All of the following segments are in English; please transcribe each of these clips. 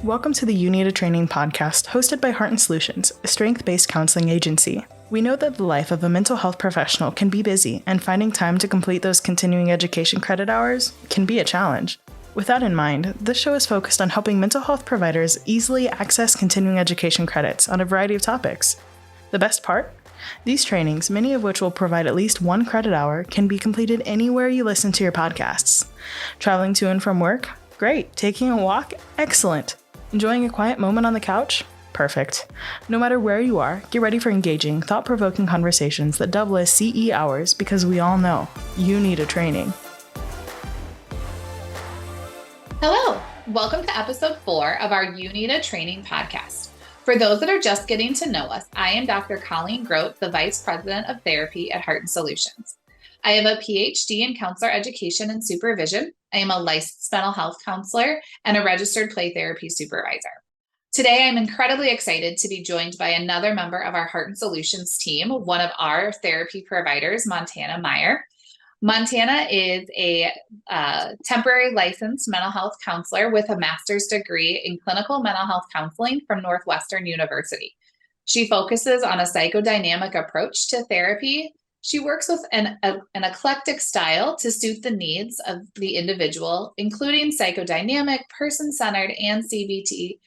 Welcome to the You Need a Training podcast, hosted by Heart and Solutions, a strength-based counseling agency. We know that the life of a mental health professional can be busy, and finding time to complete those continuing education credit hours can be a challenge. With that in mind, this show is focused on helping mental health providers easily access continuing education credits on a variety of topics. The best part? These trainings, many of which will provide at least one credit hour, can be completed anywhere you listen to your podcasts. Traveling to and from work? Great. Taking a walk? Excellent. Enjoying a quiet moment on the couch? Perfect. No matter where you are, get ready for engaging, thought-provoking conversations that double as CE hours, because we all know you need a training. Hello, welcome to episode 4 of our You Need a Training podcast. For those that are just getting to know us, I am Dr. Colleen Grote, the Vice President of Therapy at Heart and Solutions. I have a PhD in counselor education and supervision. I am a licensed mental health counselor and a registered play therapy supervisor. Today, I'm incredibly excited to be joined by another member of our Heart and Solutions team, one of our therapy providers, Montana Meyer. Montana is a temporary licensed mental health counselor with a master's degree in clinical mental health counseling from Northwestern University. She focuses on a psychodynamic approach to therapy. She works with an eclectic style to suit the needs of the individual, including psychodynamic, person-centered, and CBT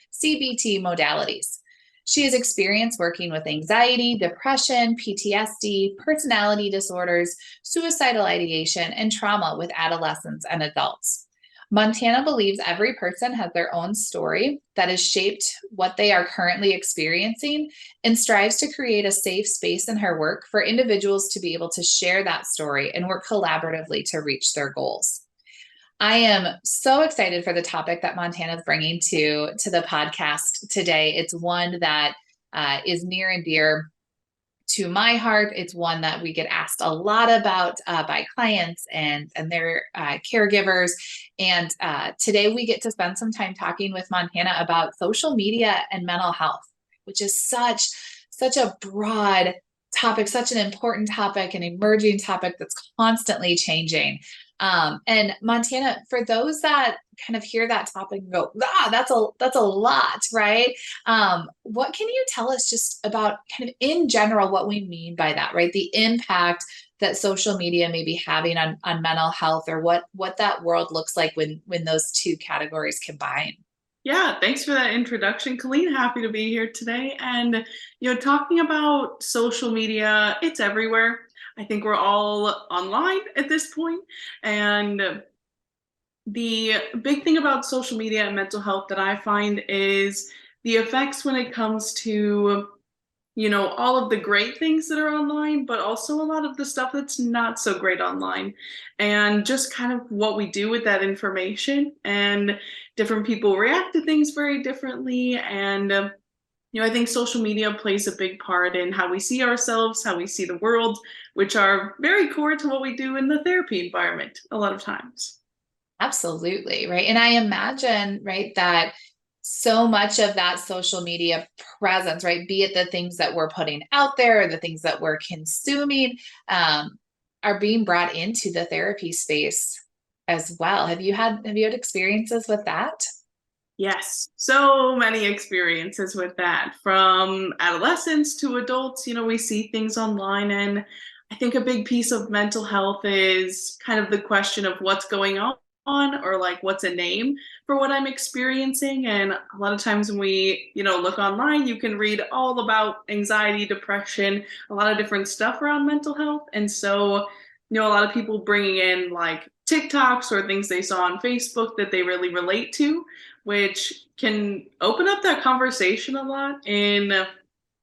modalities. She has experience working with anxiety, depression, PTSD, personality disorders, suicidal ideation, and trauma with adolescents and adults. Montana believes every person has their own story that has shaped what they are currently experiencing and strives to create a safe space in her work for individuals to be able to share that story and work collaboratively to reach their goals. I am so excited for the topic that Montana is bringing to the podcast today. It's one that is near and dear to my heart. It's one that we get asked a lot about by clients and their caregivers. And today we get to spend some time talking with Montana about social media and mental health, which is such a broad topic, such an important topic, an emerging topic that's constantly changing. And Montana, for those that kind of hear that topic and go, that's a lot, right? What can you tell us just about kind of in general what we mean by that, right? The impact that social media may be having on mental health, or what that world looks like when those two categories combine. Yeah, thanks for that introduction, Colleen. Happy to be here today. And, talking about social media, it's everywhere. I think we're all online at this point. And the big thing about social media and mental health that I find is the effects when it comes to, all of the great things that are online, but also a lot of the stuff that's not so great online, and just kind of what we do with that information. And different people react to things very differently. And, I think social media plays a big part in how we see ourselves, how we see the world, which are very core to what we do in the therapy environment a lot of times. Absolutely, right. And I imagine, right, that so much of that social media presence, right, be it the things that we're putting out there or the things that we're consuming, are being brought into the therapy space as well. Have you had experiences with that? Yes, so many experiences with that. From adolescents to adults, we see things online. And I think a big piece of mental health is kind of the question of what's going on, or like what's a name for what I'm experiencing. And a lot of times when we, look online, you can read all about anxiety, depression, a lot of different stuff around mental health. And so, a lot of people bringing in like TikToks or things they saw on Facebook that they really relate to, which can open up that conversation a lot. And,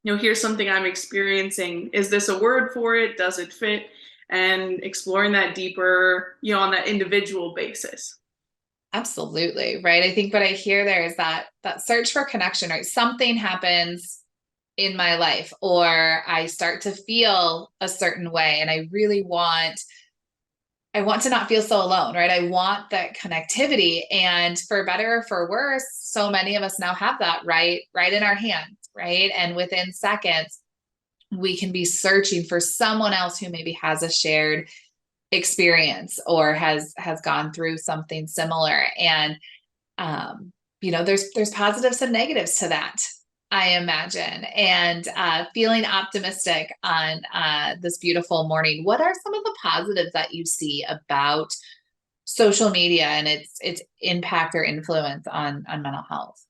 here's something I'm experiencing. Is this a word for it? Does it fit? And exploring that deeper, on that individual basis. Absolutely. Right. I think what I hear there is that search for connection, right? Something happens in my life, or I start to feel a certain way, and I really want to not feel so alone, right? I want that connectivity, and for better or for worse, so many of us now have that right in our hands, right? And within seconds, we can be searching for someone else who maybe has a shared experience or has gone through something similar. And there's positives and negatives to that, I imagine. And feeling optimistic on this beautiful morning, what are some of the positives that you see about social media and its impact or influence on mental health?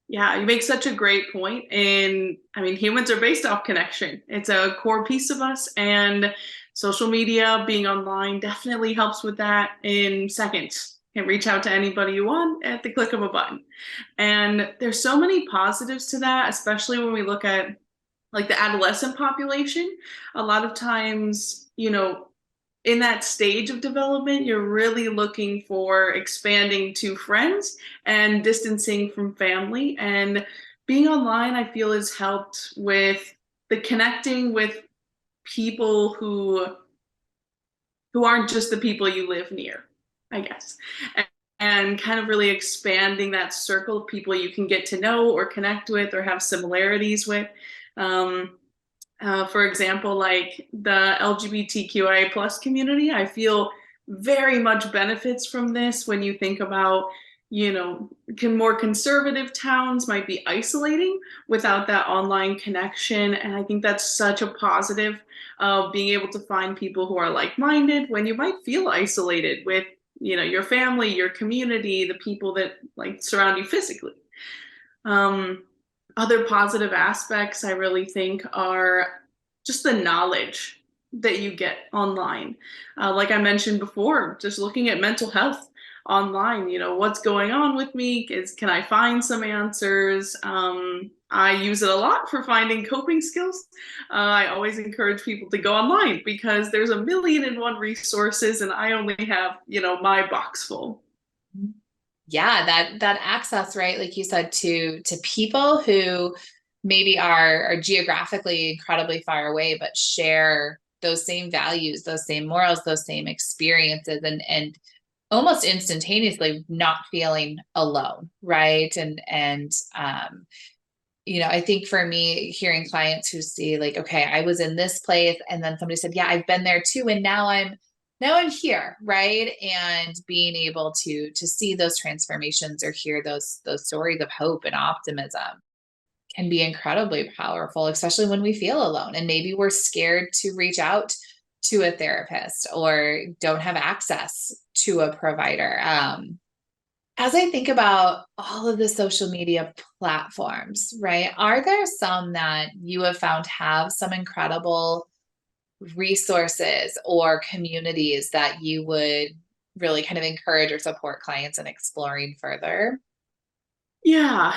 Yeah, you make such a great point. And I mean, humans are based off connection. It's a core piece of us. And social media, being online, definitely helps with that in seconds. You can reach out to anybody you want at the click of a button. And there's so many positives to that, especially when we look at like the adolescent population. A lot of times, in that stage of development, you're really looking for expanding to friends and distancing from family. And being online, I feel, has helped with the connecting with people who aren't just the people you live near, I guess. And kind of really expanding that circle of people you can get to know or connect with or have similarities with. Um, for example, like the LGBTQIA plus community, I feel very much benefits from this when you think about, more conservative towns might be isolating without that online connection. And I think that's such a positive of being able to find people who are like-minded when you might feel isolated with, your family, your community, the people that like surround you physically. Um, Other positive aspects I really think are just the knowledge that you get online. Like I mentioned before, just looking at mental health online, what's going on with me? Can I find some answers? I use it a lot for finding coping skills. I always encourage people to go online because there's a million and one resources, and I only have, my box full. Yeah, that access, right? Like you said, to people who maybe are geographically incredibly far away, but share those same values, those same morals, those same experiences, and almost instantaneously not feeling alone, right? I think for me, hearing clients who see like, okay, I was in this place, and then somebody said, yeah, I've been there too, and now I'm here, right? And being able to see those transformations or hear those stories of hope and optimism can be incredibly powerful, especially when we feel alone and maybe we're scared to reach out to a therapist or don't have access to a provider. As I think about all of the social media platforms, right, are there some that you have found have some incredible resources or communities that you would really kind of encourage or support clients in exploring further? Yeah,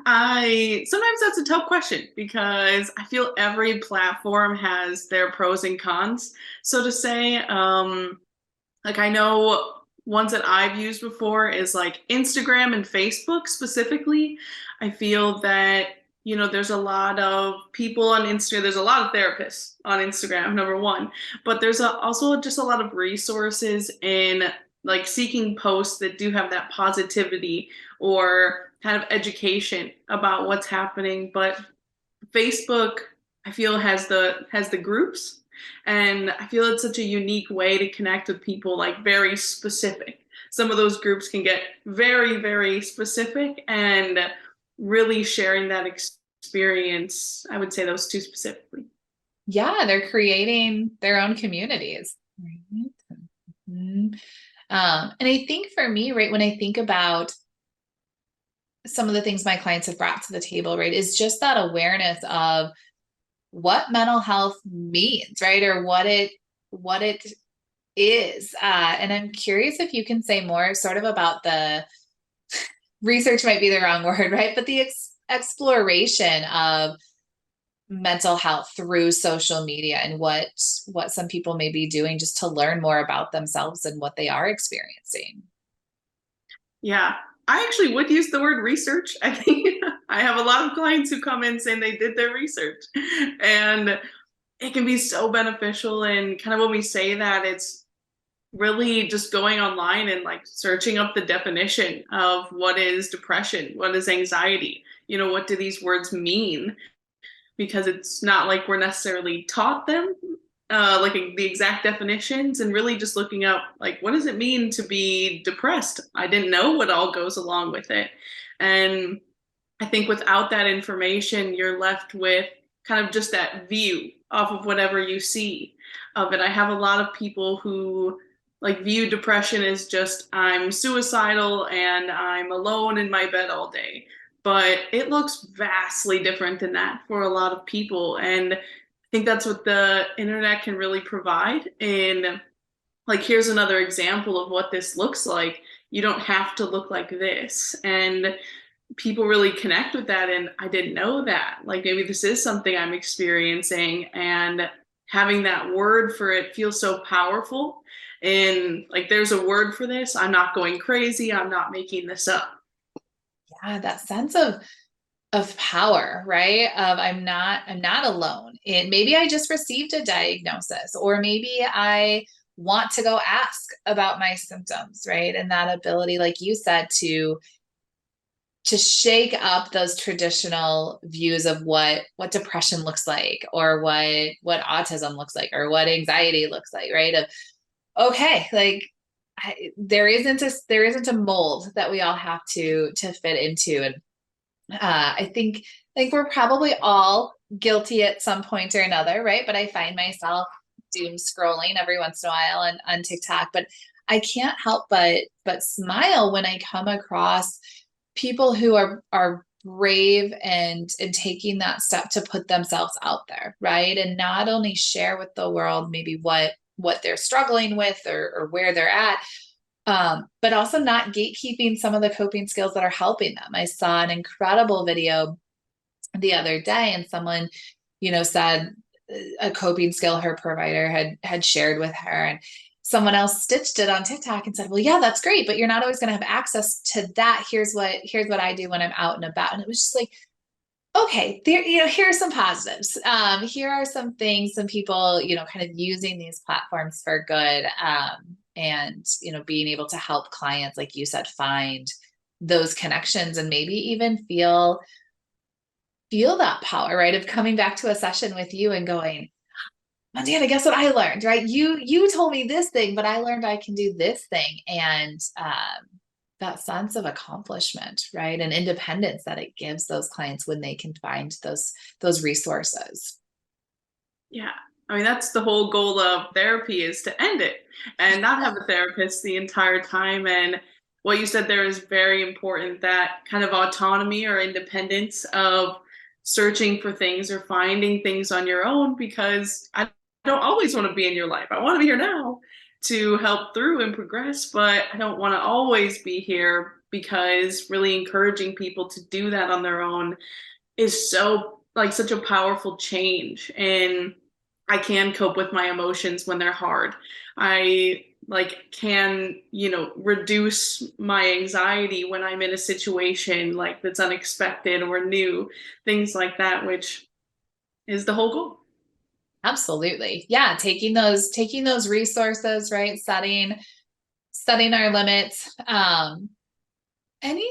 I sometimes that's a tough question because I feel every platform has their pros and cons, so to say. Like I know ones that I've used before is like Instagram and Facebook specifically. I feel that, there's a lot of people on Instagram, there's a lot of therapists on Instagram, number one, but there's also just a lot of resources in like seeking posts that do have that positivity or kind of education about what's happening. But Facebook, I feel, has the groups, and I feel it's such a unique way to connect with people, like very specific. Some of those groups can get very, very specific, and really sharing that experience. I would say those two specifically. Yeah, they're creating their own communities. Right. Mhm. And I think for me, right, when I think about some of the things my clients have brought to the table, right, is just that awareness of what mental health means, right? Or what it is. And I'm curious if you can say more sort of about the research might be the wrong word, right? But the exploration of mental health through social media and what some people may be doing just to learn more about themselves and what they are experiencing. Yeah, I actually would use the word research. I think I have a lot of clients who come in saying they did their research, and it can be so beneficial. And kind of when we say that, it's really just going online and like searching up the definition of what is depression, what is anxiety, what do these words mean? Because it's not like we're necessarily taught them the exact definitions and really just looking up like what does it mean to be depressed. I didn't know what all goes along with it. And I think without that information, you're left with kind of just that view off of whatever you see of it. I have a lot of people who like view depression as just I'm suicidal and I'm alone in my bed all day. But it looks vastly different than that for a lot of people. And I think that's what the internet can really provide. And like, here's another example of what this looks like. You don't have to look like this. And people really connect with that. And I didn't know that. Like, maybe this is something I'm experiencing, and having that word for it feels so powerful. And like, there's a word for this. I'm not going crazy. I'm not making this up. Yeah, that sense of power, right? Of I'm not alone. And maybe I just received a diagnosis, or maybe I want to go ask about my symptoms, right? And that ability, like you said, to shake up those traditional views of what depression looks like, or what autism looks like, or what anxiety looks like, right? Of okay, like there isn't a mold that we all have to fit into. And I think we're probably all guilty at some point or another, right? But I find myself doom scrolling every once in a while on TikTok, but I can't help but smile when I come across people who are brave and taking that step to put themselves out there, right? And not only share with the world maybe what they're struggling with, or where they're at, but also not gatekeeping some of the coping skills that are helping them. I saw an incredible video the other day, and someone, said a coping skill her provider had shared with her, and someone else stitched it on TikTok and said, well, yeah, that's great, but you're not always going to have access to that. Here's what I do when I'm out and about. And it was just like, okay, there, here are some positives. Here are some things, some people, kind of using these platforms for good. And, being able to help clients, like you said, find those connections, and maybe even feel that power, right? Of coming back to a session with you and going, Montana, guess what I learned, right? You told me this thing, but I learned I can do this thing. And that sense of accomplishment, right? And independence that it gives those clients when they can find those resources. Yeah. I mean, that's the whole goal of therapy, is to end it and not have a therapist the entire time. And what you said there is very important, that kind of autonomy or independence of searching for things or finding things on your own, because I don't always want to be in your life. I want to be here now to help through and progress, but I don't want to always be here, because really encouraging people to do that on their own is so like such a powerful change. And I can cope with my emotions when they're hard. I like can, reduce my anxiety when I'm in a situation like that's unexpected or new, things like that, which is the whole goal. Absolutely. Yeah. Taking those resources, right? Setting our limits. Any,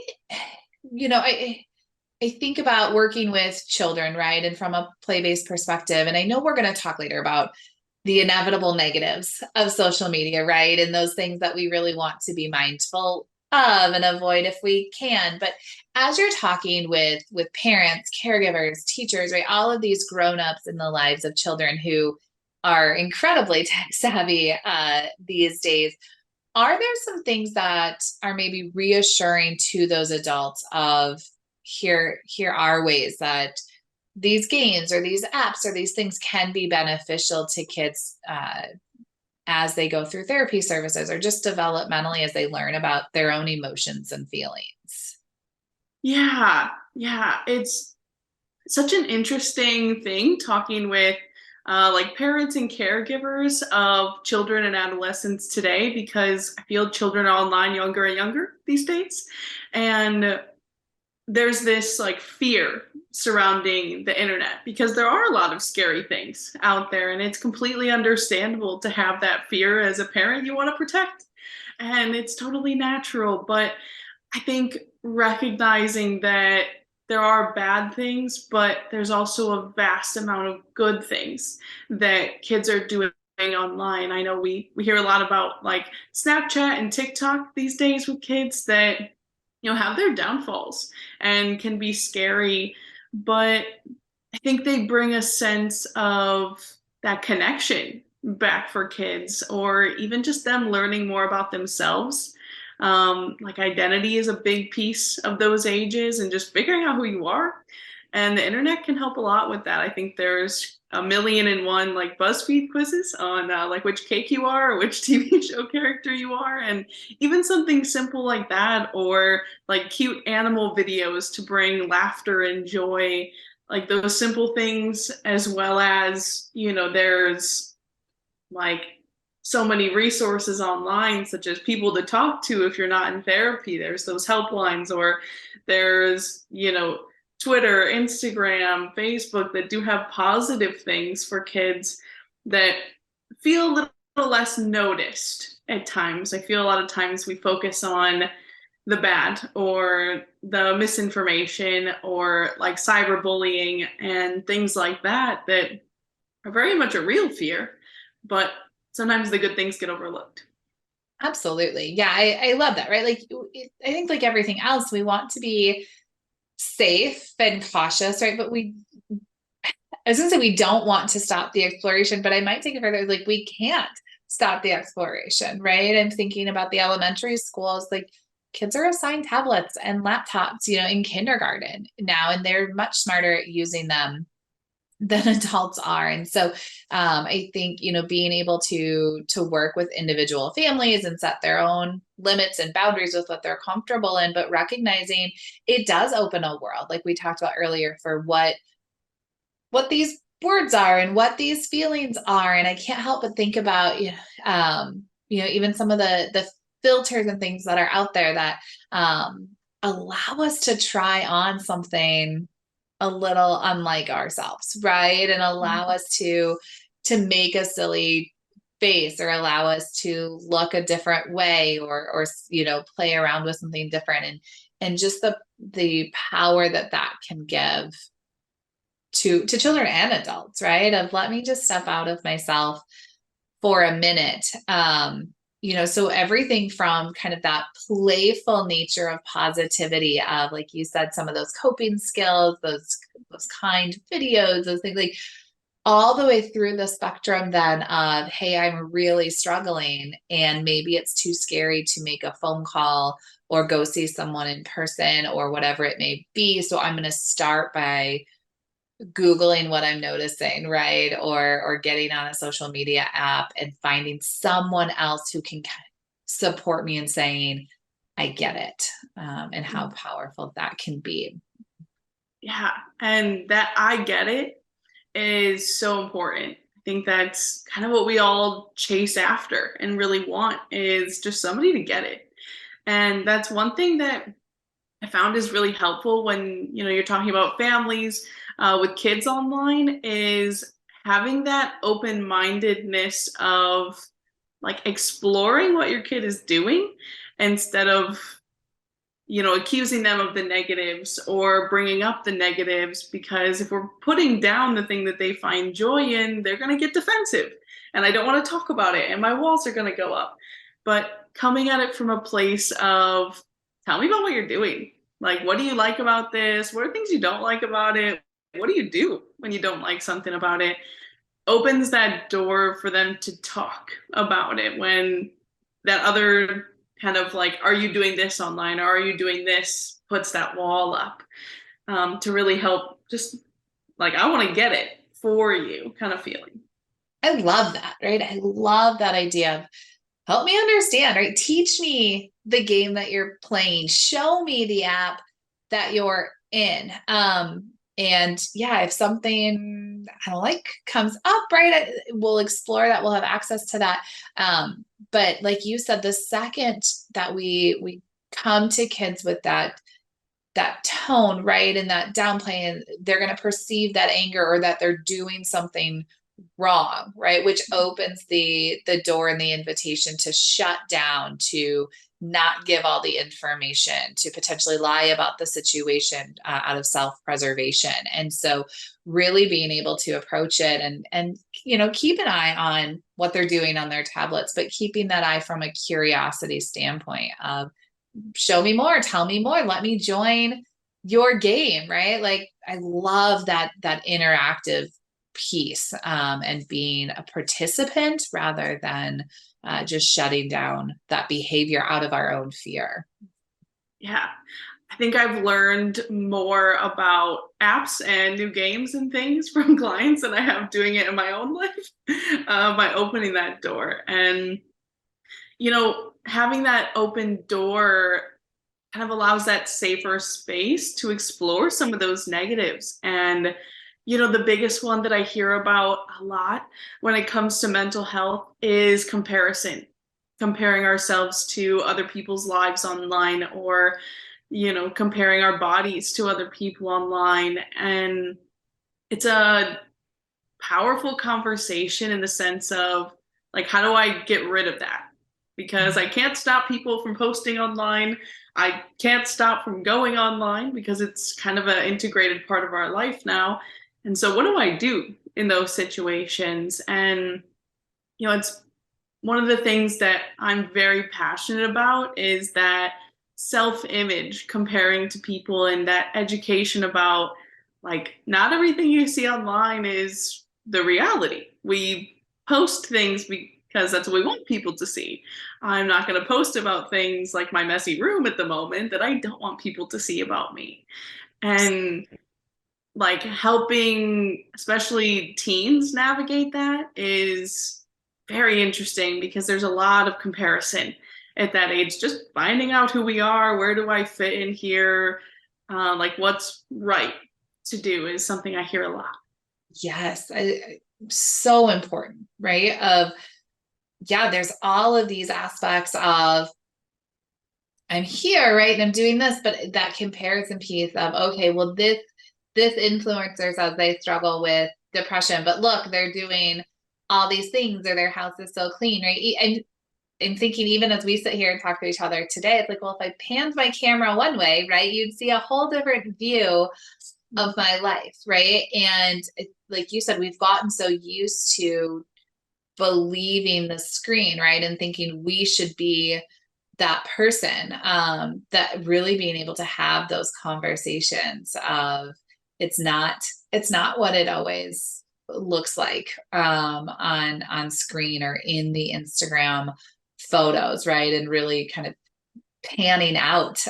I think about working with children, right? And from a play-based perspective. And I know we're going to talk later about the inevitable negatives of social media, right? And those things that we really want to be mindful of and avoid if we can. But as you're talking with parents, caregivers, teachers, right? All of these grown-ups in the lives of children who are incredibly tech savvy these days, are there some things that are maybe reassuring to those adults of here are ways that these games or these apps or these things can be beneficial to kids as they go through therapy services, or just developmentally as they learn about their own emotions and feelings? Yeah, yeah. It's such an interesting thing talking with like parents and caregivers of children and adolescents today, because I feel children are online younger and younger these days. And there's this like fear surrounding the internet, because there are a lot of scary things out there, and it's completely understandable to have that fear. As a parent, you want to protect, and it's totally natural. But I think recognizing that there are bad things, but there's also a vast amount of good things that kids are doing online. I know we hear a lot about like Snapchat and TikTok these days with kids that have their downfalls and can be scary, but I think they bring a sense of that connection back for kids, or even just them learning more about themselves. Like identity is a big piece of those ages and just figuring out who you are. And the internet can help a lot with that. I think there's a million and one like BuzzFeed quizzes on like which cake you are or which TV show character you are. And even something simple like that, or like cute animal videos to bring laughter and joy, like those simple things, as well as, there's like so many resources online, such as people to talk to if you're not in therapy. There's those helplines, or there's, Twitter, Instagram, Facebook that do have positive things for kids that feel a little less noticed at times. I feel a lot of times we focus on the bad or the misinformation or like cyberbullying and things like that that are very much a real fear, but sometimes the good things get overlooked. Absolutely. Yeah, I love that, right? Like, I think like everything else, we want to be safe and cautious, right? But I was gonna say we don't want to stop the exploration, but I might take it further. Like we can't stop the exploration, right? I'm thinking about the elementary schools, like kids are assigned tablets and laptops, in kindergarten now, and they're much smarter at using them than adults are. And so I think, being able to work with individual families and set their own limits and boundaries with what they're comfortable in, but recognizing it does open a world, like we talked about earlier, for what these words are and what these feelings are. And I can't help but think about, even some of the filters and things that are out there that allow us to try on something a little unlike ourselves, right? And allow us to make a silly face, or allow us to look a different way, or play around with something different, and just the power that can give to children and adults, right? Of let me just step out of myself for a minute. So everything from kind of that playful nature of positivity, of, like you said, some of those coping skills, those kind videos, those things, like all the way through the spectrum then of, hey, I'm really struggling and maybe it's too scary to make a phone call or go see someone in person or whatever it may be. So I'm going to start by Googling what I'm noticing, right? Or getting on a social media app and finding someone else who can support me and saying, I get it, and how powerful that can be. Yeah, and that I get it is so important. I think that's kind of what we all chase after and really want, is just somebody to get it. And that's one thing that I found is really helpful when you're talking about families with kids online, is having that open-mindedness of like exploring what your kid is doing instead of accusing them of the negatives or bringing up the negatives, because if we're putting down the thing that they find joy in, they're going to get defensive and I don't want to talk about it and my walls are going to go up. But coming at it from a place of, tell me about what you're doing. Like, what do you like about this? What are things you don't like about it? What do you do when you don't like something about it? Opens that door for them to talk about it, when that other kind of like, are you doing this online or are you doing this, puts that wall up, to really help, just like, I want to get it for you kind of feeling. I love that, right? I love that idea of help me understand, right? Teach me the game that you're playing. Show me the app that you're in. And yeah, if something I don't like comes up, right, we'll explore that. We'll have access to that. But like you said, the second that we come to kids with that tone, right, and that downplay, and they're going to perceive that anger or that they're doing something wrong, right, which opens the door and the invitation to shut down, to not give all the information, to potentially lie about the situation out of self-preservation. And so really being able to approach it and keep an eye on what they're doing on their tablets, but keeping that eye from a curiosity standpoint of show me more, tell me more, let me join your game, right? Like I love that interactive piece, and being a participant rather than just shutting down that behavior out of our own fear. Yeah. I think I've learned more about apps and new games and things from clients than I have doing it in my own life by opening that door. And, having that open door kind of allows that safer space to explore some of those negatives. And, the biggest one that I hear about a lot when it comes to mental health is comparison, comparing ourselves to other people's lives online, or, comparing our bodies to other people online. And it's a powerful conversation in the sense of, like, how do I get rid of that? Because I can't stop people from posting online. I can't stop from going online because it's kind of an integrated part of our life now. And so what do I do in those situations? And, it's one of the things that I'm very passionate about is that self-image, comparing to people, and that education about, like, not everything you see online is the reality. We post things because that's what we want people to see. I'm not going to post about things like my messy room at the moment that I don't want people to see about me. And, like, helping especially teens navigate that is very interesting because there's a lot of comparison at that age, just finding out who we are, where do I fit in here, like what's right to do is something I hear a lot. Yes, so important, right? There's all of these aspects of I'm here, right? And I'm doing this, but that comparison piece of, okay, well, this influencer says they struggle with depression, but look, they're doing all these things, or their house is so clean, right? And thinking, even as we sit here and talk to each other today, it's like, well, if I panned my camera one way, right, you'd see a whole different view of my life, right? And like you said, we've gotten so used to believing the screen, right? And thinking we should be that person, that really being able to have those conversations of it's not what it always looks like on screen or in the Instagram photos, right? And really kind of panning out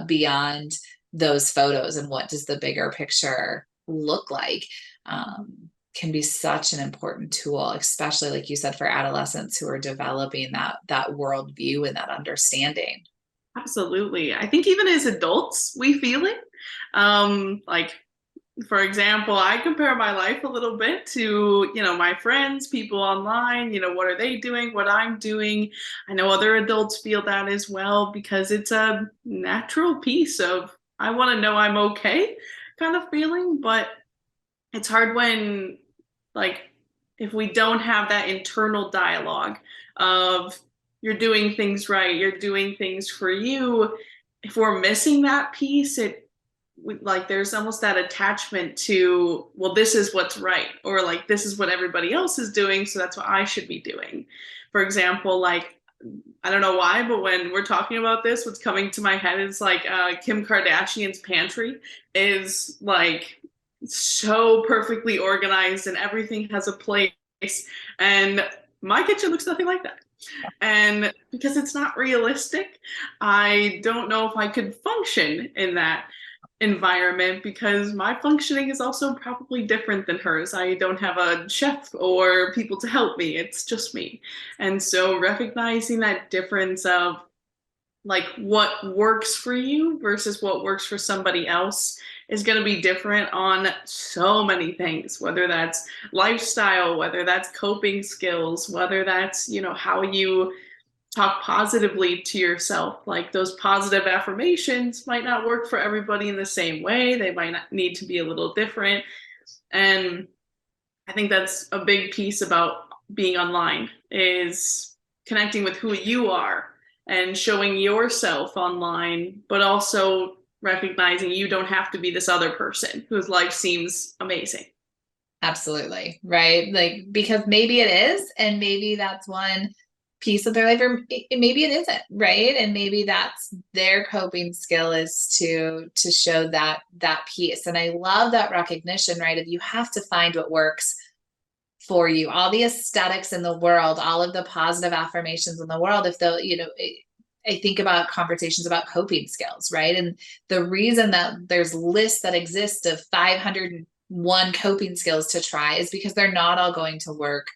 beyond those photos and what does the bigger picture look like, can be such an important tool, especially like you said, for adolescents who are developing that worldview and that understanding. Absolutely. I think even as adults, we feel it. Like, for example, I compare my life a little bit to, my friends, people online, what are they doing, what I'm doing. I know other adults feel that as well because it's a natural piece of, I want to know I'm okay kind of feeling, but it's hard when, like, if we don't have that internal dialogue of you're doing things right, you're doing things for you. If we're missing that piece, like there's almost that attachment to, well, this is what's right, or like this is what everybody else is doing, so that's what I should be doing. For example, like, I don't know why, but when we're talking about this, what's coming to my head is like Kim Kardashian's pantry is like so perfectly organized and everything has a place. And my kitchen looks nothing like that. And because it's not realistic, I don't know if I could function in that environment because my functioning is also probably different than hers. I don't have a chef or people to help me. It's just me. And so recognizing that difference of, like, what works for you versus what works for somebody else is going to be different on so many things, whether that's lifestyle, whether that's coping skills, whether that's, how you talk positively to yourself. Like, those positive affirmations might not work for everybody in the same way. They might not need to be a little different. And I think that's a big piece about being online is connecting with who you are and showing yourself online, but also recognizing you don't have to be this other person whose life seems amazing. Absolutely. Right. Like, because maybe it is, and maybe that's one piece of their life, or maybe it isn't, right? And maybe that's their coping skill, is to show that piece. And I love that recognition, right? Of you have to find what works for you. All the aesthetics in the world, all of the positive affirmations in the world, if they'll, I think about conversations about coping skills, right? And the reason that there's lists that exist of 501 coping skills to try is because they're not all going to work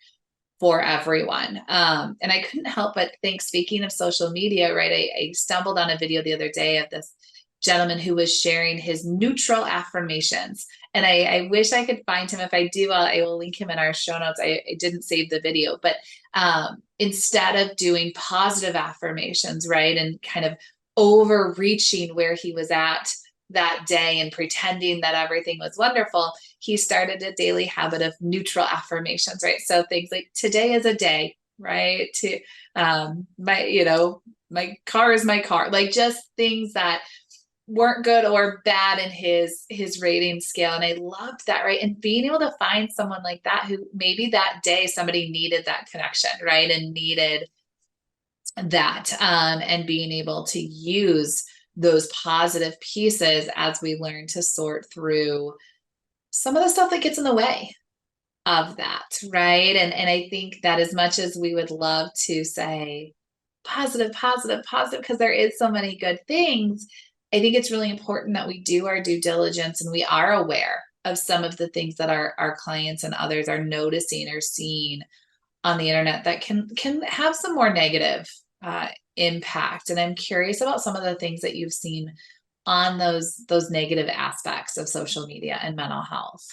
for everyone. And I couldn't help but think, speaking of social media, right? I stumbled on a video the other day of this gentleman who was sharing his neutral affirmations. And I wish I could find him. If I do, I will link him in our show notes. I didn't save the video, but instead of doing positive affirmations, right, and kind of overreaching where he was at that day and pretending that everything was wonderful, he started a daily habit of neutral affirmations, right? So things like, today is a day, right? To my car is my car, like just things that weren't good or bad in his rating scale. And I loved that, right? And being able to find someone like that, who maybe that day somebody needed that connection, right? And needed that, and being able to use those positive pieces as we learn to sort through some of the stuff that gets in the way of that, right? And I think that as much as we would love to say positive, positive, positive, because there is so many good things, I think it's really important that we do our due diligence and we are aware of some of the things that our clients and others are noticing or seeing on the internet that can have some more negative impact. And I'm curious about some of the things that you've seen on those negative aspects of social media and mental health.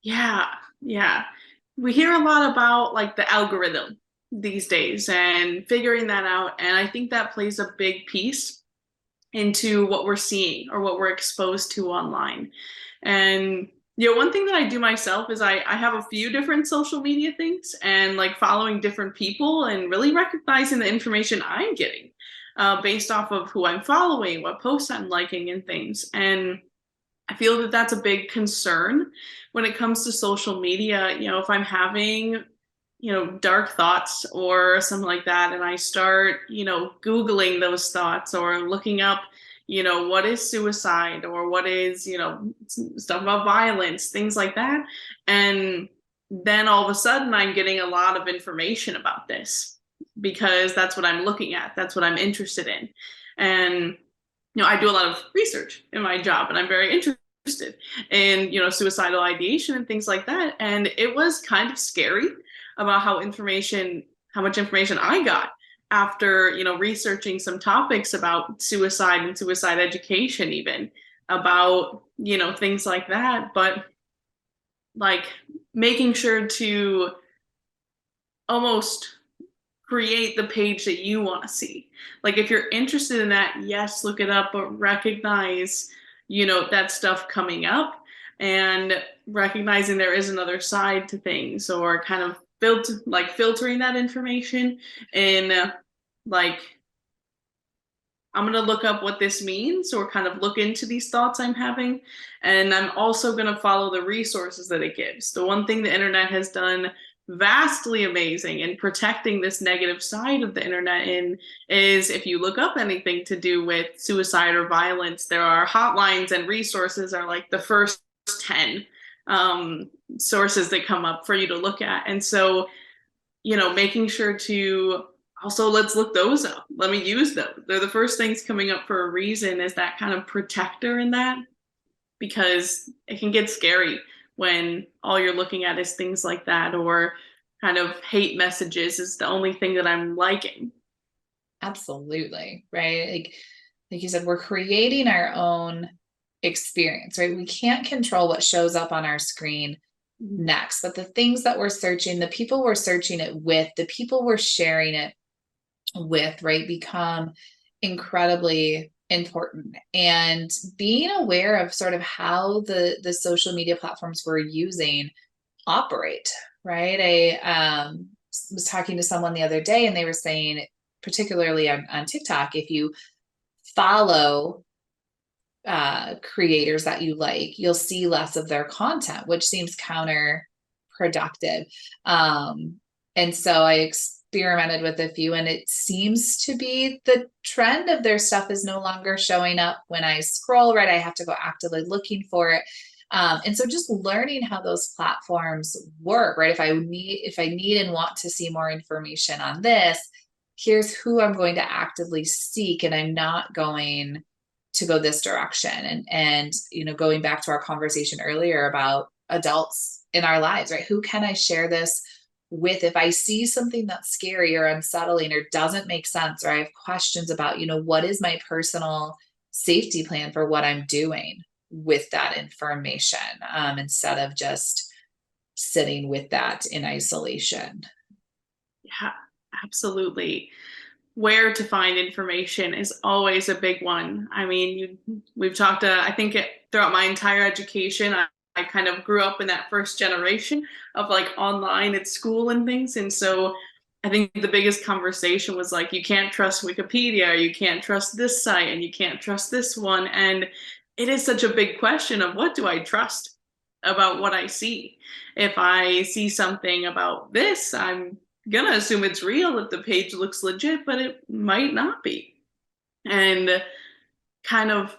Yeah, yeah. We hear a lot about like the algorithm these days and figuring that out. And I think that plays a big piece into what we're seeing or what we're exposed to online. And one thing that I do myself is I have a few different social media things, and like following different people and really recognizing the information I'm getting based off of who I'm following, what posts I'm liking, and things. And I feel that that's a big concern when it comes to social media. If I'm having dark thoughts or something like that, and I start Googling those thoughts or looking up what is suicide, or what is stuff about violence, things like that, and then all of a sudden I'm getting a lot of information about this because that's what I'm looking at, that's what I'm interested in. And I do a lot of research in my job, and I'm very interested in suicidal ideation and things like that. And it was kind of scary about how much information I got after researching some topics about suicide and suicide education, even about things like that. But like making sure to almost create the page that you want to see. Like if you're interested in that, yes, look it up, but recognize that stuff coming up, and recognizing there is another side to things, or kind of filtering that information. And like, I'm going to look up what this means, or kind of look into these thoughts I'm having. And I'm also going to follow the resources that it gives. The one thing the internet has done vastly amazing in protecting this negative side of the internet is, if you look up anything to do with suicide or violence, there are hotlines, and resources are like the first 10 sources that come up for you to look at. And so, making sure to also, let's look those up. Let me use those. They're the first things coming up for a reason, is that kind of protector in that, because it can get scary when all you're looking at is things like that, or kind of hate messages is the only thing that I'm liking. Absolutely. Right. Like you said, we're creating our own experience, right? We can't control what shows up on our screen next, but the things that we're searching, the people we're searching it with, the people we're sharing it with, right, become incredibly important. And being aware of sort of how the social media platforms we're using operate, right? I was talking to someone the other day, and they were saying particularly on TikTok, if you follow creators that you like, you'll see less of their content, which seems counterproductive. And so I experimented with a few, and it seems to be the trend of their stuff is no longer showing up when I scroll, right? I have to go actively looking for it. And so just learning how those platforms work, right? If I need and want to see more information on this, here's who I'm going to actively seek, and I'm not going to go this direction. And going back to our conversation earlier about adults in our lives, right? Who can I share this with if I see something that's scary or unsettling or doesn't make sense, or I have questions about, what is my personal safety plan for what I'm doing with that information, instead of just sitting with that in isolation. Yeah, absolutely. Where to find information is always a big one. I mean, we've talked, I think throughout my entire education, I kind of grew up in that first generation of like online at school and things. And so I think the biggest conversation was like, you can't trust Wikipedia, you can't trust this site, and you can't trust this one. And it is such a big question of what do I trust about what I see? If I see something about this, I'm gonna assume it's real if the page looks legit, but it might not be. And kind of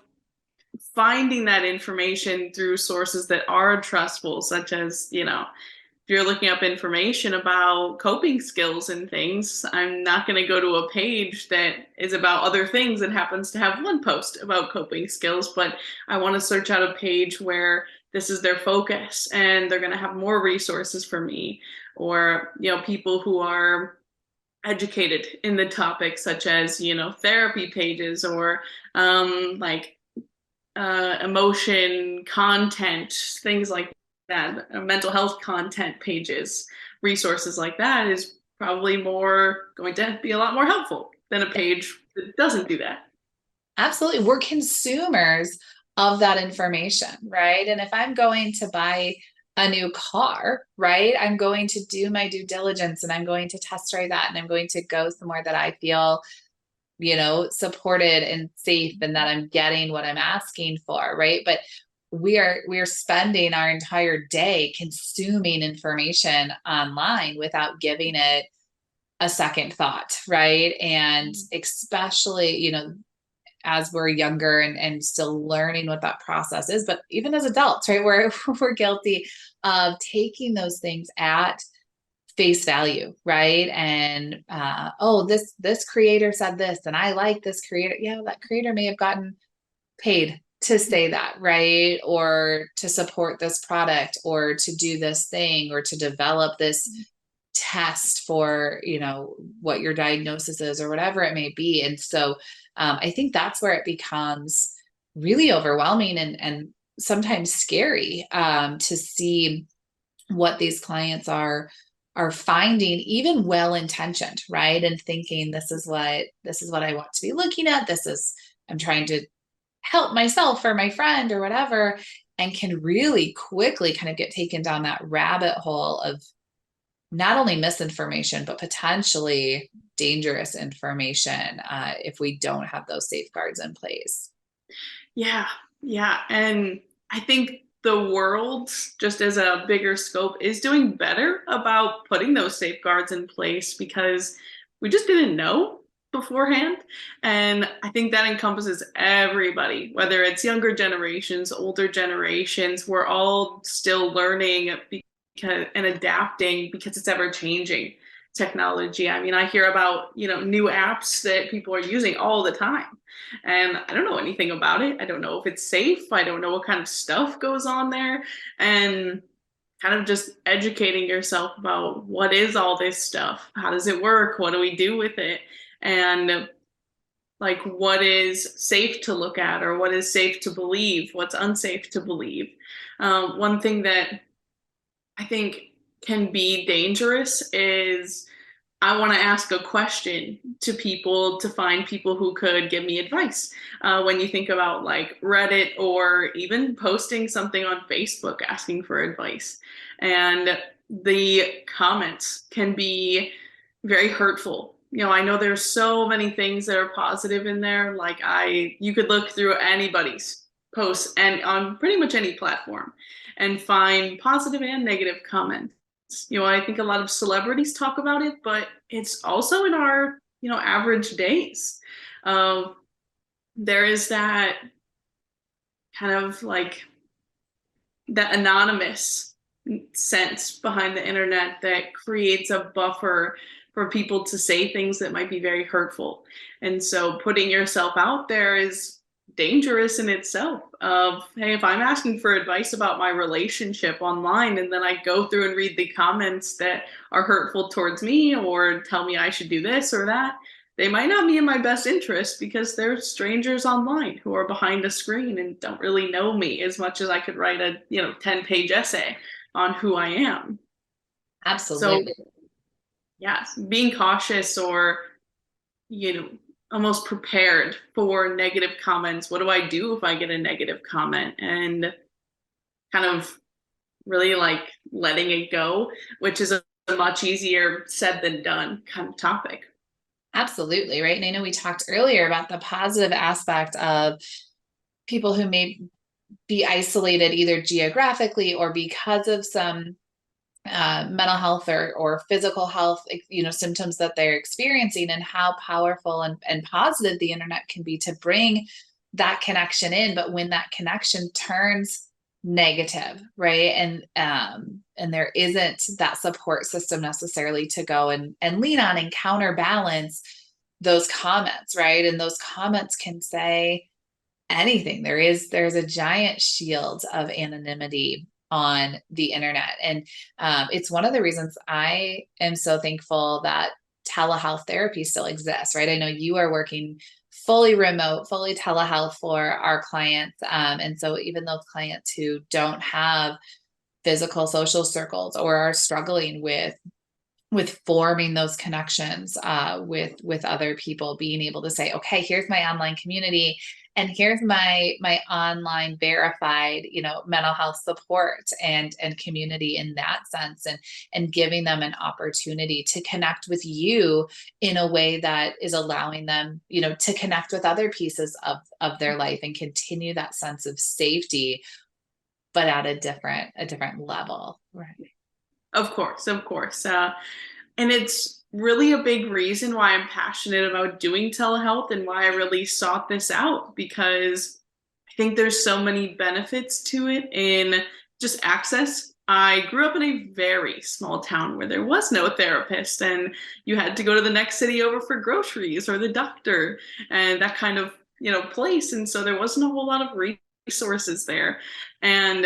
finding that information through sources that are trustful, such as, if you're looking up information about coping skills and things, I'm not going to go to a page that is about other things that happens to have one post about coping skills, but I want to search out a page where this is their focus and they're going to have more resources for me, or, people who are educated in the topic, such as, therapy pages, or like emotion content, things like that, mental health content pages, resources like that is probably going to be a lot more helpful than a page that doesn't do that. Absolutely. We're consumers of that information, right? And if I'm going to buy a new car, right, I'm going to do my due diligence and I'm going to test drive that, and I'm going to go somewhere that I feel supported and safe, and that I'm getting what I'm asking for, right? But we are spending our entire day consuming information online without giving it a second thought, right? And especially, as we're younger and still learning what that process is, but even as adults, right, we're guilty of taking those things at face value, right? And this creator said this, and I like this creator. Yeah, that creator may have gotten paid to say that, right? Or to support this product, or to do this thing, or to develop this test for, what your diagnosis is, or whatever it may be. And so I think that's where it becomes really overwhelming and sometimes scary, to see what these clients are finding, even well-intentioned, right? And thinking this is what I want to be looking at. I'm trying to help myself or my friend or whatever, and can really quickly kind of get taken down that rabbit hole of not only misinformation, but potentially dangerous information, if we don't have those safeguards in place. Yeah, yeah. And I think the world, just as a bigger scope, is doing better about putting those safeguards in place because we just didn't know beforehand. And I think that encompasses everybody, whether it's younger generations, older generations. We're all still learning and adapting because it's ever changing technology. I mean, I hear about, new apps that people are using all the time. And I don't know anything about it. I don't know if it's safe. I don't know what kind of stuff goes on there. And kind of just educating yourself about what is all this stuff? How does it work? What do we do with it? And like what is safe to look at, or what is safe to believe, what's unsafe to believe. One thing that I think can be dangerous is I want to ask a question to people to find people who could give me advice. When you think about like Reddit, or even posting something on Facebook asking for advice, and the comments can be very hurtful I know there's so many things that are positive in there. You could look through anybody's posts and on pretty much any platform and find positive and negative comments. I think a lot of celebrities talk about it, but it's also in our, average days. Um, there is that kind of like that anonymous sense behind the internet that creates a buffer for people to say things that might be very hurtful. And so putting yourself out there is dangerous in itself. Of, hey, if I'm asking for advice about my relationship online and then I go through and read the comments that are hurtful towards me or tell me I should do this or that, they might not be in my best interest because they're strangers online who are behind a screen and don't really know me as much as I could write a 10-page essay on who I am. So Absolutely. yeah, being cautious or you know almost prepared for negative comments. What do I do if I get a negative comment? And kind of really like letting it go, which is a much easier said than done kind of topic. Absolutely. Right. And I know we talked earlier about the positive aspect of people who may be isolated either geographically or because of some mental health or physical health, symptoms that they're experiencing, and how powerful and positive the internet can be to bring that connection in. But when that connection turns negative, right, and there isn't that support system necessarily to go and lean on and counterbalance those comments, right, and those comments can say anything. There's a giant shield of anonymity on the internet. And it's one of the reasons I am so thankful that telehealth therapy still exists, right? I know you are working fully remote, fully telehealth for our clients. And so even those clients who don't have physical social circles or are struggling with forming those connections with other people, being able to say, okay, here's my online community, and here's my online verified, mental health support and community in that sense, and giving them an opportunity to connect with you in a way that is allowing them, to connect with other pieces of their life and continue that sense of safety, but at a different level. Right. Of course, of course. And it's really a big reason why I'm passionate about doing telehealth and why I really sought this out, because I think there's so many benefits to it in just access. I grew up in a very small town where there was no therapist, and you had to go to the next city over for groceries or the doctor and that kind of, place. And so there wasn't a whole lot of resources there. And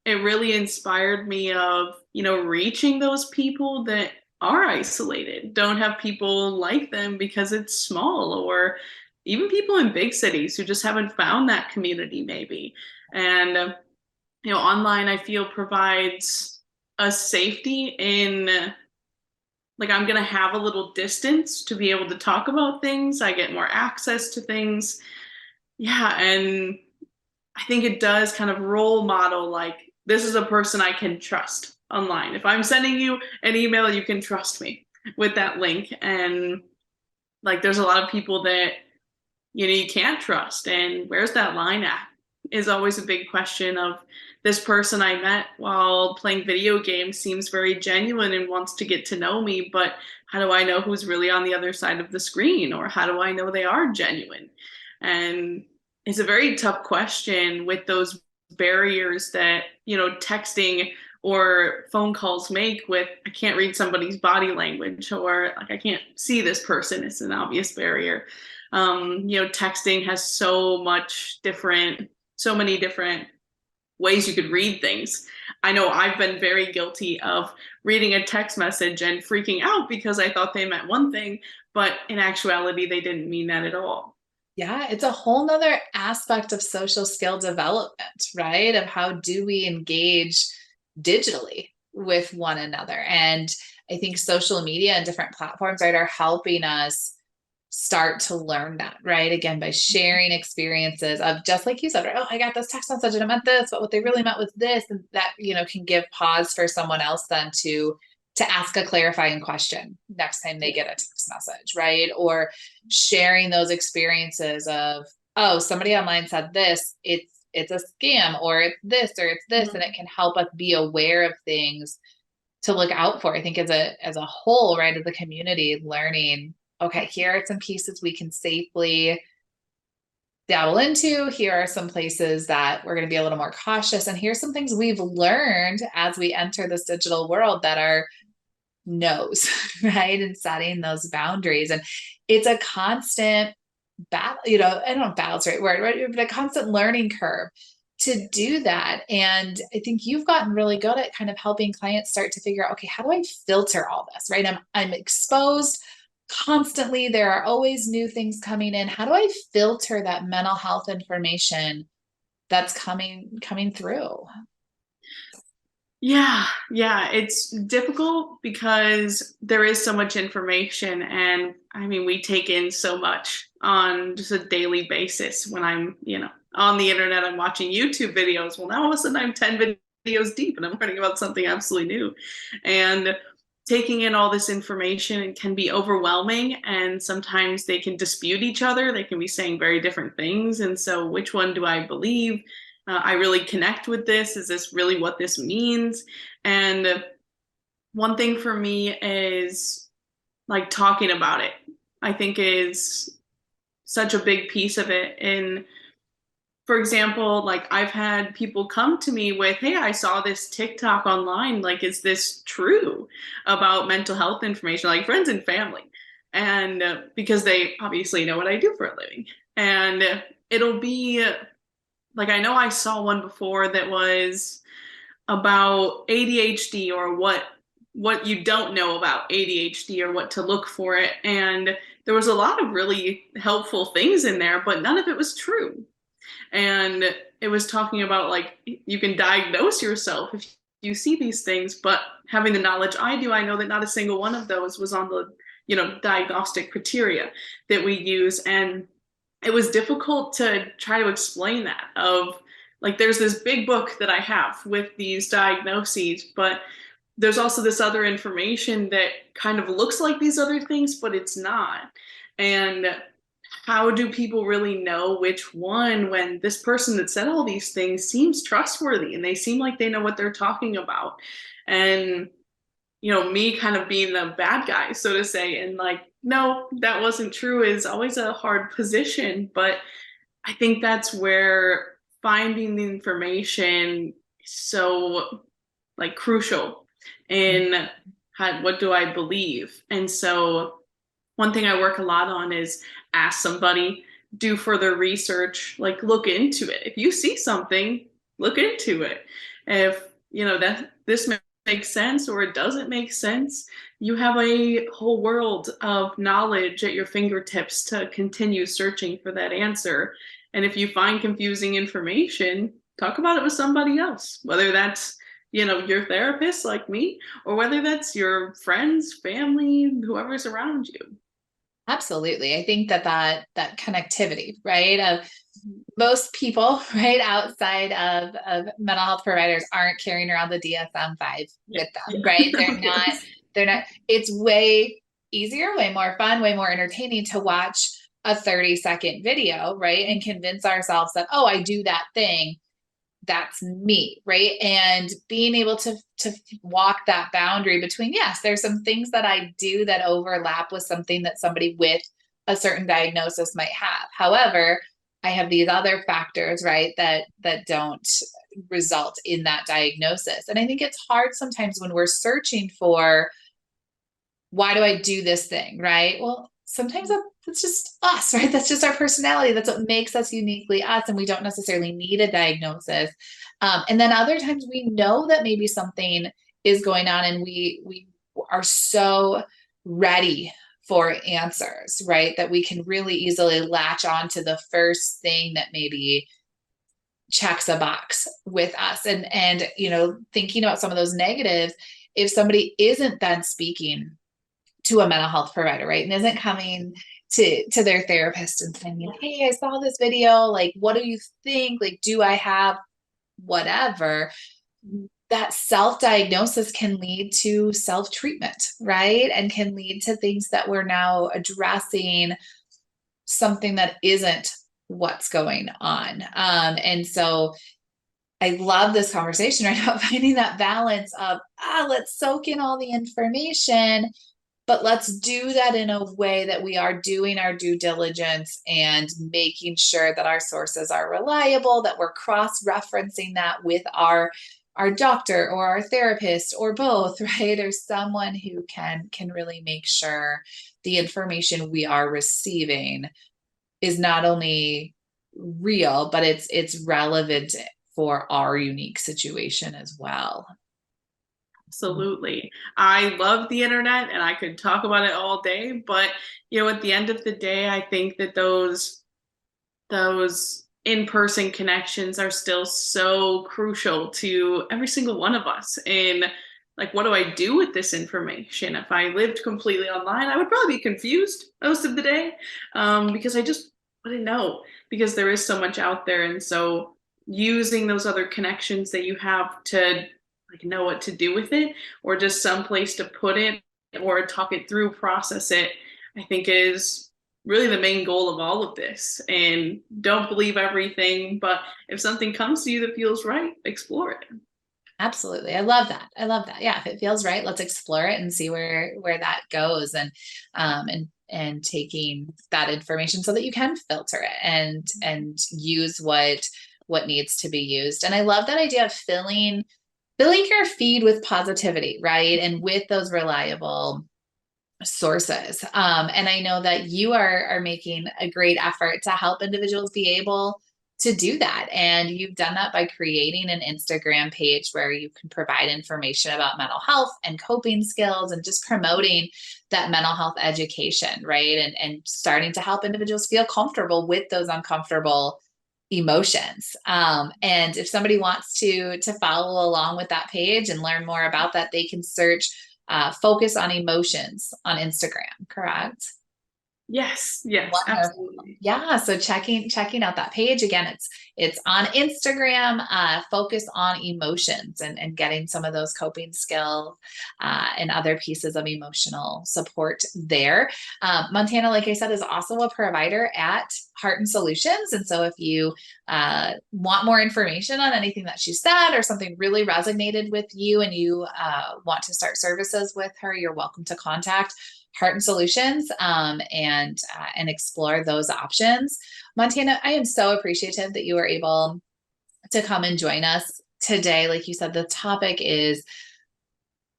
it really inspired me of, reaching those people that are isolated, don't have people like them because it's small, or even people in big cities who just haven't found that community maybe. And online I feel provides a safety in, like, I'm going to have a little distance to be able to talk about things. I get more access to things. Yeah, and I think it does kind of role model, like, this is a person I can trust online. If I'm sending you an email, you can trust me with that link. And like, there's a lot of people that, you can't trust. And where's that line at is always a big question. Of, this person I met while playing video games seems very genuine and wants to get to know me, but how do I know who's really on the other side of the screen? Or how do I know they are genuine? And it's a very tough question with those barriers that, texting or phone calls make. With, I can't read somebody's body language, or like, I can't see this person. It's an obvious barrier. Texting has so many different ways you could read things. I know I've been very guilty of reading a text message and freaking out because I thought they meant one thing, but in actuality, they didn't mean that at all. Yeah, it's a whole nother aspect of social skill development, right? Of how do we engage digitally with one another. And I think social media and different platforms, right, are helping us start to learn that, right? Again, by sharing experiences of, just like you said, right? Oh, I got this text message and it meant this, but what they really meant was this. And that, can give pause for someone else then to to ask a clarifying question next time they get a text message, right? Or sharing those experiences of, oh, somebody online said this, it's a scam, or it's this, or it's this, and it can help us be aware of things to look out for. I think as a whole, right, as a community, learning, okay, here are some pieces we can safely dabble into. Here are some places that we're going to be a little more cautious. And here's some things we've learned as we enter this digital world that are no's, right? And setting those boundaries. And it's a constant battle, I don't know if battle's the right word, right? But a constant learning curve to do that. And I think you've gotten really good at kind of helping clients start to figure out, okay, how do I filter all this, right? I'm exposed constantly. There are always new things coming in. How do I filter that mental health information that's coming through? Yeah, it's difficult because there is so much information, and I mean, we take in so much on just a daily basis. When I'm, on the internet, I'm watching YouTube videos. Well, now all of a sudden I'm 10 videos deep and I'm learning about something absolutely new. And taking in all this information can be overwhelming, and sometimes they can dispute each other. They can be saying very different things. And so which one do I believe? I really connect with this. Is this really what this means? And one thing for me is like talking about it, I think is such a big piece of it. And for example, like I've had people come to me with, hey, I saw this TikTok online. Like, is this true about mental health information? Like friends and family. And because they obviously know what I do for a living. And it'll be like, I know I saw one before that was about ADHD, or what you don't know about ADHD or what to look for it. And there was a lot of really helpful things in there, but none of it was true. And it was talking about like you can diagnose yourself if you see these things, but having the knowledge I do, I know that not a single one of those was on the diagnostic criteria that we use. And it was difficult to try to explain that, of like there's this big book that I have with these diagnoses, but there's also this other information that kind of looks like these other things, but it's not. And how do people really know which one, when this person that said all these things seems trustworthy and they seem like they know what they're talking about? And me kind of being the bad guy, so to say, and like, no, that wasn't true, is always a hard position. But I think that's where finding the information is so like crucial in what do I believe. And so one thing I work a lot on is ask somebody, do further research, like look into it. If you see something, look into it. If that this makes sense or it doesn't make sense, you have a whole world of knowledge at your fingertips to continue searching for that answer. And if you find confusing information, talk about it with somebody else, whether that's your therapist like me, or whether that's your friends, family, whoever's around you. Absolutely. I think that connectivity, right, of most people, right, outside of mental health providers aren't carrying around the DSM-5 with them, right? They're not, it's way easier, way more fun, way more entertaining to watch a 30-second video, right? And convince ourselves that, oh, I do that thing, that's me, right? And being able to walk that boundary between, yes, there's some things that I do that overlap with something that somebody with a certain diagnosis might have. However, I have these other factors, right, that don't result in that diagnosis. And I think it's hard sometimes when we're searching for, why do I do this thing, right? Well, sometimes that's just us, right? That's just our personality. That's what makes us uniquely us. And we don't necessarily need a diagnosis. And then other times we know that maybe something is going on and we are so ready for answers, right? That we can really easily latch on to the first thing that maybe checks a box with us. And thinking about some of those negatives, if somebody isn't then speaking to a mental health provider, right, and isn't coming to their therapist and saying, hey, I saw this video, like, what do you think? Like, do I have whatever? that self-diagnosis can lead to self-treatment, right? And can lead to things that we're now addressing something that isn't what's going on. And so I love this conversation right now, finding that balance of, let's soak in all the information, but let's do that in a way that we are doing our due diligence and making sure that our sources are reliable, that we're cross-referencing that with our doctor or our therapist or both, right? Or someone who can really make sure the information we are receiving is not only real, but it's relevant for our unique situation as well. Absolutely. I love the internet and I could talk about it all day, but at the end of the day, I think that those in-person connections are still so crucial to every single one of us. And like, what do I do with this information? If I lived completely online, I would probably be confused most of the day, because I just wouldn't know, because there is so much out there. And so using those other connections that you have to like know what to do with it, or just some place to put it or talk it through, process it, I think is really the main goal of all of this. And don't believe everything, but if something comes to you that feels right, explore it. Absolutely. I love that. I love that. Yeah. If it feels right, let's explore it and see where that goes, and taking that information so that you can filter it and use what needs to be used. And I love that idea of filling your feed with positivity, right? And with those reliable sources. And I know that you are making a great effort to help individuals be able to do that. And you've done that by creating an Instagram page where you can provide information about mental health and coping skills and just promoting that mental health education, right? And starting to help individuals feel comfortable with those uncomfortable emotions. And if somebody wants to follow along with that page and learn more about that, they can search Focus on Emotions on Instagram, correct? Yes, Wonderful. absolutely. Yeah. So checking out that page again, it's on Instagram, Focus on Emotions, and getting some of those coping skills and other pieces of emotional support there. Montana, like I said, is also a provider at Heart and Solutions. And so if you want more information on anything that she said or something really resonated with you and you want to start services with her, you're welcome to contact Heart and Solutions, and explore those options. Montana, I am so appreciative that you were able to come and join us today. Like you said, the topic is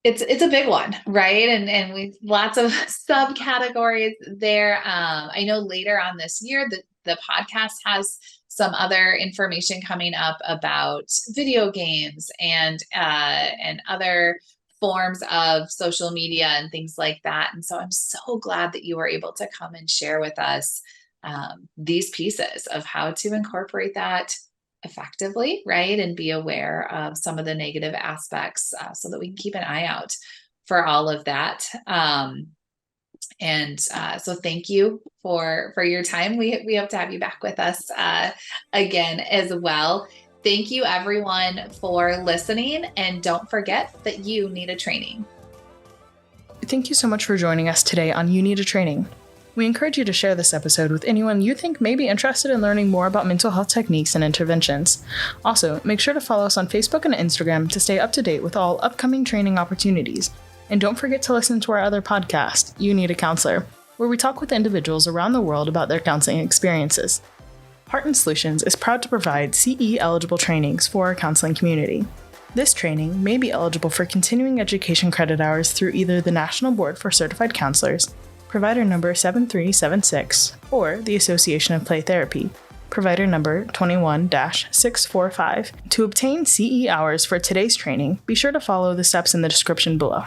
it's a big one, right? And we lots of subcategories there. I know later on this year the podcast has some other information coming up about video games and other forms of social media and things like that. And so I'm so glad that you were able to come and share with us these pieces of how to incorporate that effectively, right? And be aware of some of the negative aspects so that we can keep an eye out for all of that. So thank you for your time. We hope to have you back with us again as well. Thank you everyone for listening, and don't forget that you need a training. Thank you so much for joining us today on You Need a Training. We encourage you to share this episode with anyone you think may be interested in learning more about mental health techniques and interventions. Also, make sure to follow us on Facebook and Instagram to stay up to date with all upcoming training opportunities. And don't forget to listen to our other podcast, You Need a Counselor, where we talk with individuals around the world about their counseling experiences. Heart and Solutions is proud to provide CE-eligible trainings for our counseling community. This training may be eligible for continuing education credit hours through either the National Board for Certified Counselors, provider number 7376, or the Association of Play Therapy, provider number 21-645. To obtain CE hours for today's training, be sure to follow the steps in the description below.